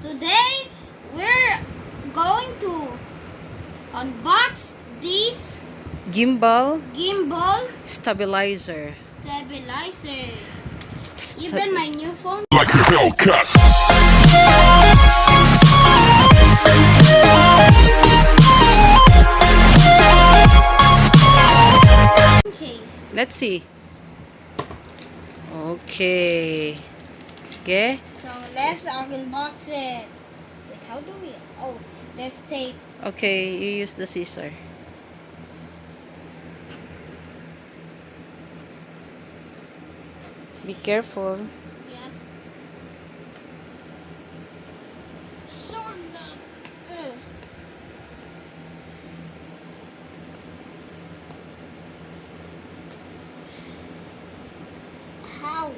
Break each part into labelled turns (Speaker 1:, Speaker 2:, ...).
Speaker 1: Today we're going to unbox this
Speaker 2: Gimbal
Speaker 1: gimbal
Speaker 2: stabilizers.
Speaker 1: Even my new phone.
Speaker 3: Like a Hellcat.
Speaker 1: Case.
Speaker 2: Let's see. Okay. Okay.
Speaker 1: So let's unbox it. Wait, how do we? Oh, there's tape.
Speaker 2: Okay, you use the scissor. Be careful.
Speaker 1: Yeah. Sorta. How?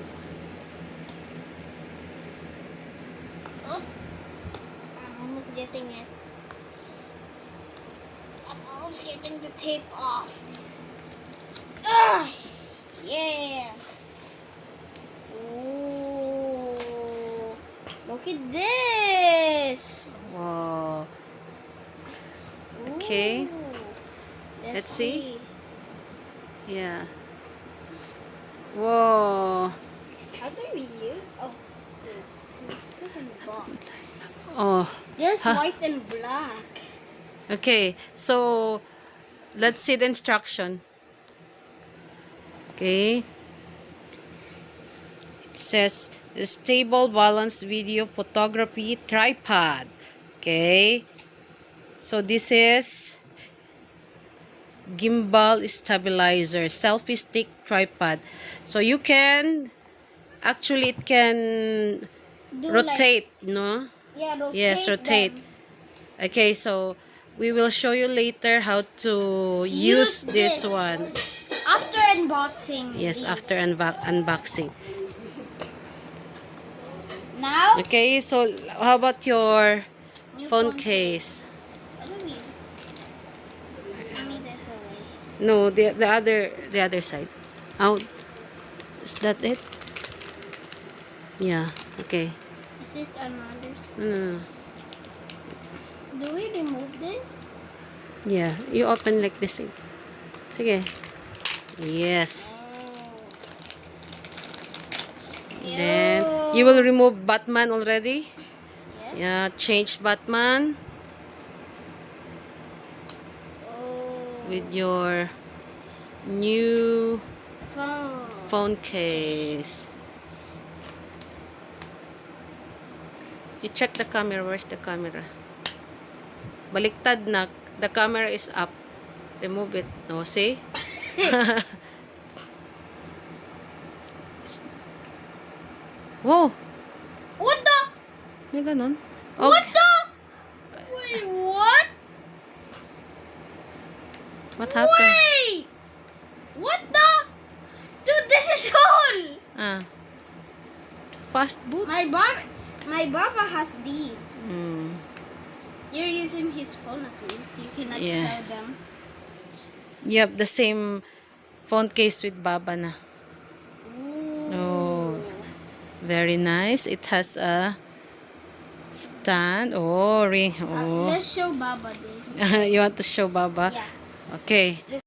Speaker 1: Oh, I'm almost getting it. I'm almost getting the tape off. Ah, yeah. Ooh, look at this.
Speaker 2: Wow. Okay.
Speaker 1: Ooh.
Speaker 2: Let's see. Yeah. Whoa.
Speaker 1: How do we use? Oh, it's in the box.
Speaker 2: Oh.
Speaker 1: There's
Speaker 2: Huh.
Speaker 1: white and black.
Speaker 2: Okay. So, let's see the instruction. Okay. It says stable balance video photography tripod. Okay. So this is gimbal stabilizer selfie stick tripod. So you can actually it can
Speaker 1: Do
Speaker 2: rotate, no?
Speaker 1: yeah, rotate.
Speaker 2: Yes, rotate.
Speaker 1: them.
Speaker 2: Okay, so we will show you later how to use this one.
Speaker 1: After unboxing.
Speaker 2: Yes,
Speaker 1: these.
Speaker 2: after unboxing.
Speaker 1: Now.
Speaker 2: Okay, so how about your
Speaker 1: New
Speaker 2: phone case?
Speaker 1: What do you mean? Mommy, there's a way.
Speaker 2: No, the other side. Oh, is that it? Yeah. Okay.
Speaker 1: Is it another side?
Speaker 2: No.
Speaker 1: Do we remove this?
Speaker 2: Yeah, you open like this. Sige. Yes.
Speaker 1: Oh.
Speaker 2: Then you will remove Batman already.
Speaker 1: Yes.
Speaker 2: Yeah, change Batman
Speaker 1: Oh.
Speaker 2: with your new
Speaker 1: Phone.
Speaker 2: phone case. You check the camera. Where's the camera? Baliktad na. The camera is up. Remove it. No, see? Wow!
Speaker 1: What the?
Speaker 2: May ganun.
Speaker 1: What the? Wait, what?
Speaker 2: What happened?
Speaker 1: Wait! What the? Dude, this is all!
Speaker 2: Ah. Fast boot?
Speaker 1: My Baba has these.
Speaker 2: Mm.
Speaker 1: You're using his phone at least. You cannot
Speaker 2: Yeah.
Speaker 1: show them.
Speaker 2: Yep, the same phone case with Baba na.
Speaker 1: Ooh.
Speaker 2: Oh, very nice. It has a stand. Oh, ring. Oh.
Speaker 1: Let's show Baba this.
Speaker 2: You want to show Baba?
Speaker 1: Yeah.
Speaker 2: Okay.